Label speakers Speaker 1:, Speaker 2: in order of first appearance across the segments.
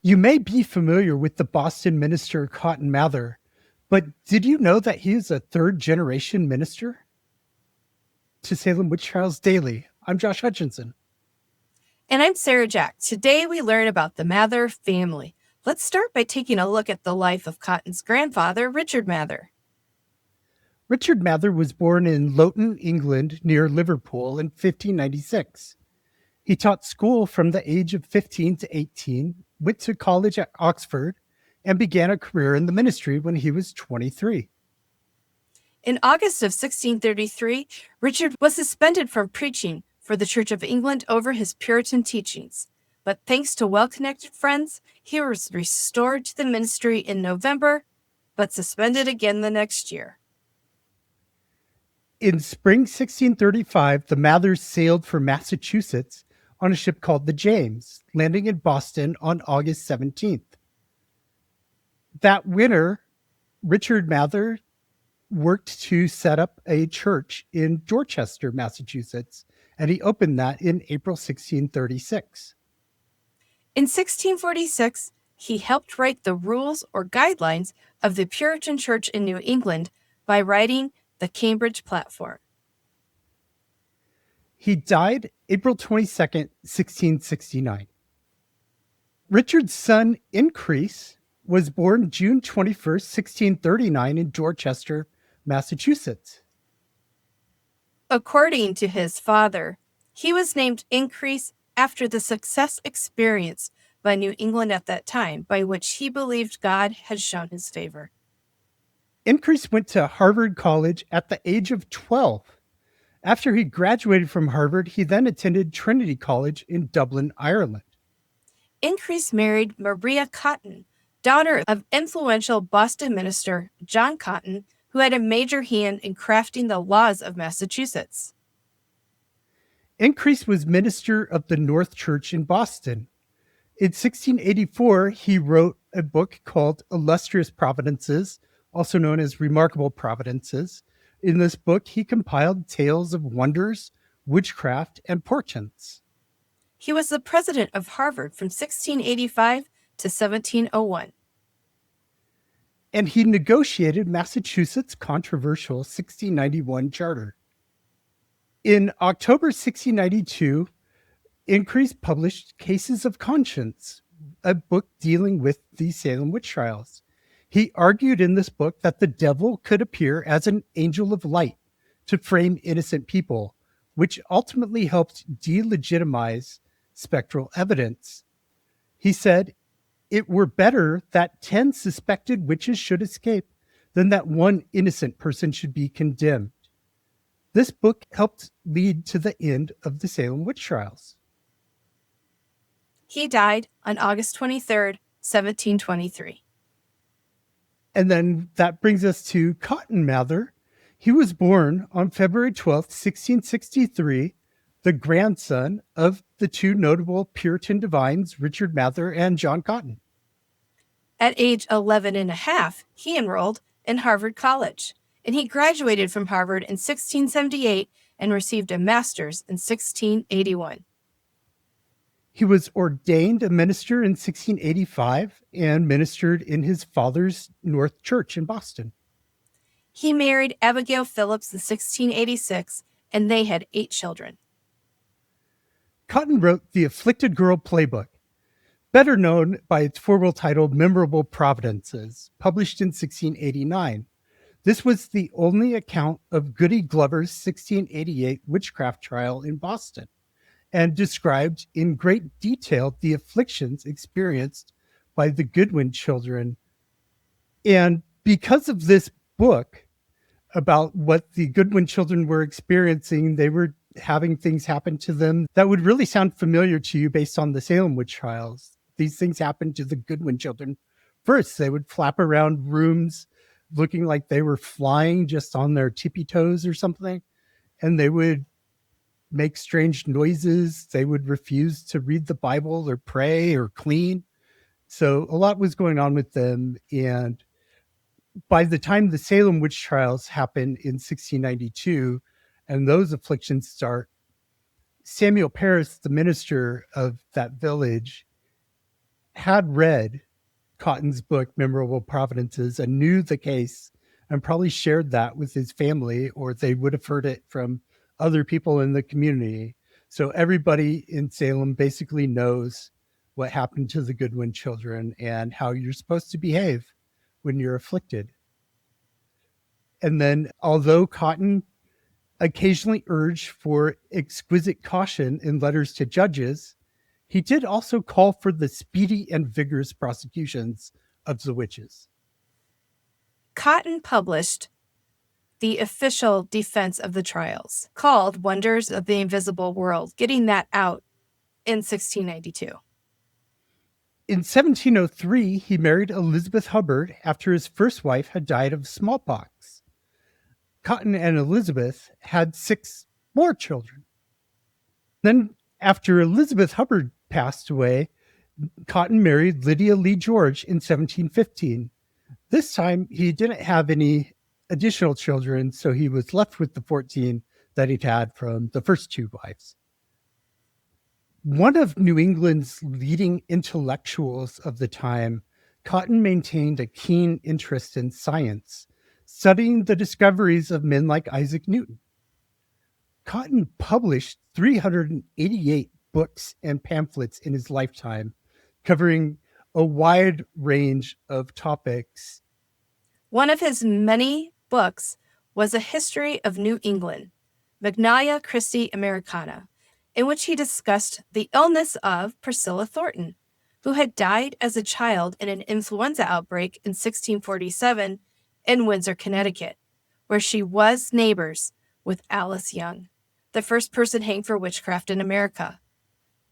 Speaker 1: You may be familiar with the Boston minister Cotton Mather, but did you know that he is a third generation minister? To Salem Witch Trials Daily, I'm Josh Hutchinson.
Speaker 2: And I'm Sarah Jack. Today we learn about the Mather family. Let's start by taking a look at the life of Cotton's grandfather, Richard Mather.
Speaker 1: Richard Mather was born in Loughton, England, near Liverpool in 1596. He taught school from the age of 15 to 18, went to college at Oxford, and began a career in the ministry when he was 23.
Speaker 2: In August of 1633, Richard was suspended from preaching for the Church of England over his Puritan teachings. But thanks to well-connected friends, he was restored to the ministry in November, but suspended again the next year.
Speaker 1: In spring 1635, the Mathers sailed for Massachusetts on a ship called the James, landing in Boston on August 17th. That winter, Richard Mather worked to set up a church in Dorchester, Massachusetts, and he opened that in April 1636.
Speaker 2: In 1646, he helped write the rules or guidelines of the Puritan Church in New England by writing the Cambridge Platform.
Speaker 1: He died April 22nd, 1669. Richard's son, Increase, was born June 21st, 1639 in Dorchester, Massachusetts.
Speaker 2: According to his father, he was named Increase after the success experienced by New England at that time, by which he believed God had shown his favor.
Speaker 1: Increase went to Harvard College at the age of 12. After he graduated from Harvard, he then attended Trinity College in Dublin, Ireland.
Speaker 2: Increase married Maria Cotton, daughter of influential Boston minister John Cotton, who had a major hand in crafting the laws of Massachusetts.
Speaker 1: Increase was minister of the North Church in Boston. In 1684, he wrote a book called Illustrious Providences, also known as Remarkable Providences. In this book, he compiled tales of wonders, witchcraft, and portents.
Speaker 2: He was the president of Harvard from 1685 to 1701.
Speaker 1: And he negotiated Massachusetts' controversial 1691 charter. In October 1692, Increase published Cases of Conscience, a book dealing with the Salem Witch Trials. He argued in this book that the devil could appear as an angel of light to frame innocent people, which ultimately helped delegitimize spectral evidence. He said, "It were better that 10 suspected witches should escape than that one innocent person should be condemned." This book helped lead to the end of the Salem Witch Trials.
Speaker 2: He died on August 23, 1723.
Speaker 1: And then that brings us to Cotton Mather. He was born on February 12th, 1663, the grandson of the two notable Puritan divines, Richard Mather and John Cotton.
Speaker 2: At age 11 and a half, he enrolled in Harvard College, and he graduated from Harvard in 1678 and received a master's in 1681.
Speaker 1: He was ordained a minister in 1685 and ministered in his father's North Church in Boston.
Speaker 2: He married Abigail Phillips in 1686, and they had 8 children.
Speaker 1: Cotton wrote the Afflicted Girl Playbook, better known by its foreword titled Memorable Providences, published in 1689. This was the only account of Goody Glover's 1688 witchcraft trial in Boston, and described in great detail the afflictions experienced by the Goodwin children. And because of this book about what the Goodwin children were experiencing, they were having things happen to them that would really sound familiar to you based on the Salem Witch Trials. These things happened to the Goodwin children first. They would flap around rooms looking like they were flying just on their tippy toes or something, and they would make strange noises. They would refuse to read the Bible or pray or clean. So a lot was going on with them. And by the time the Salem Witch Trials happened in 1692, and those afflictions start, Samuel Parris, the minister of that village, had read Cotton's book, Memorable Providences, and knew the case and probably shared that with his family, or they would have heard it from other people in the community. So everybody in Salem basically knows what happened to the Goodwin children and how you're supposed to behave when you're afflicted. And then, although Cotton occasionally urged for exquisite caution in letters to judges, he did also call for the speedy and vigorous prosecutions of the witches.
Speaker 2: Cotton published the official defense of the trials, called Wonders of the Invisible World, getting that out in 1692.
Speaker 1: In 1703, he married Elizabeth Hubbard after his first wife had died of smallpox. Cotton and Elizabeth had 6 more children. Then, after Elizabeth Hubbard passed away, Cotton married Lydia Lee George in 1715. This time, he didn't have any additional children, so he was left with the 14 that he'd had from the first 2 wives. One of New England's leading intellectuals of the time, Cotton maintained a keen interest in science, studying the discoveries of men like Isaac Newton. Cotton published 388 books and pamphlets in his lifetime, covering a wide range of topics.
Speaker 2: One of his many books was A History of New England, Magnalia Christi Americana, in which he discussed the illness of Priscilla Thornton, who had died as a child in an influenza outbreak in 1647 in Windsor, Connecticut, where she was neighbors with Alice Young, the first person hanged for witchcraft in America.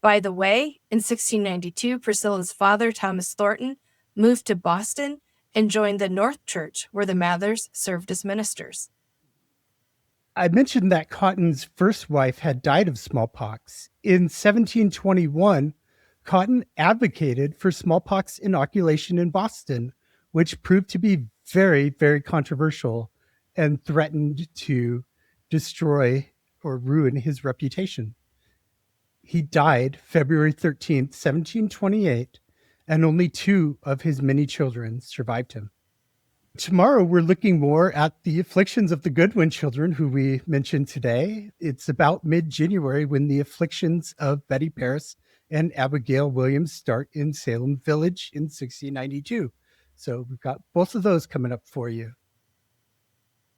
Speaker 2: By the way, in 1692, Priscilla's father, Thomas Thornton, moved to Boston and joined the North Church, where the Mathers served as ministers.
Speaker 1: I mentioned that Cotton's first wife had died of smallpox. In 1721, Cotton advocated for smallpox inoculation in Boston, which proved to be very, very controversial and threatened to destroy or ruin his reputation. He died February 13th, 1728, and only 2 of his many children survived him. Tomorrow, we're looking more at the afflictions of the Goodwin children, who we mentioned today. It's about mid-January when the afflictions of Betty Paris and Abigail Williams start in Salem Village in 1692. So we've got both of those coming up for you.